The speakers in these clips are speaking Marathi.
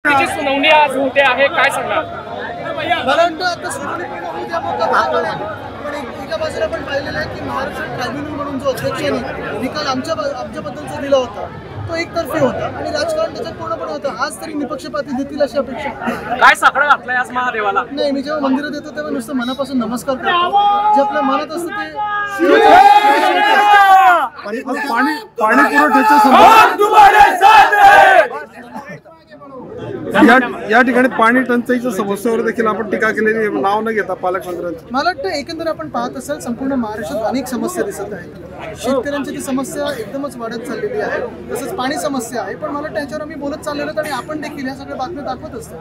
सुनावणी आज होते आहे, काय सांगणार? मला वाटतं आता सुनावणी पूर्ण होऊ द्या मग भाग आहे. पण एका बाजूला पण पाहिलेलं आहे की महाराष्ट्र ट्रायब्युनल म्हणून जो अध्यक्षांनी निकाल आमच्याबद्दलचा दिला होता तो एकतर्फी होता आणि राजकारण त्याच्यात पूर्णपणे होतं. आज तरी निपक्षपाती देतील अशी अपेक्षा. काय साकडं घातलंय आज महादेवाला? नाही, मी जेव्हा मंदिरात येतो तेव्हा नुसतं मनापासून नमस्कार करतो. जे आपल्या मनात असतं ते पाणी पुरवठ्याच्या या ठिकाणी पाणी टंचाईच्या समस्येवर देखील आपण टीका केलेली, नाव न घेता पालकमंत्र्यांचं. मला वाटतं एकंदर आपण पाहत असाल संपूर्ण महाराष्ट्रात अनेक समस्या दिसत आहेत. शेतकऱ्यांची ती समस्या एकदमच वाढत चाललेली आहे, तसंच पाणी समस्या आहे. पण मला वाटतं ह्याच्यावर आम्ही बोलत चाललेलो आणि आपण देखील ह्या सगळ्या बातम्या दाखवत असतो.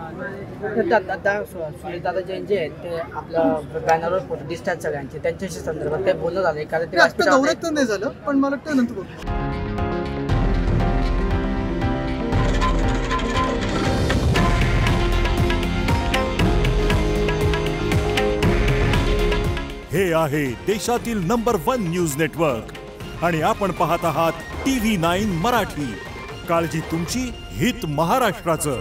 सुनीलदादा जैन जे आहेत ते आपल्या बॅनरवर फोटो दिसतात सगळ्यांचे, त्यांच्याशी संदर्भात काही बोलणं झालं कारण ते आता दौऱ्यात तर नाही झालं, पण मला वाटतं नंतर बोलतो. हे आहे देशातील नंबर 1 न्यूज नेटवर्क आणि आपण पाहत आहात TV9 मराठी. काळजी तुमची, हित महाराष्ट्राचं.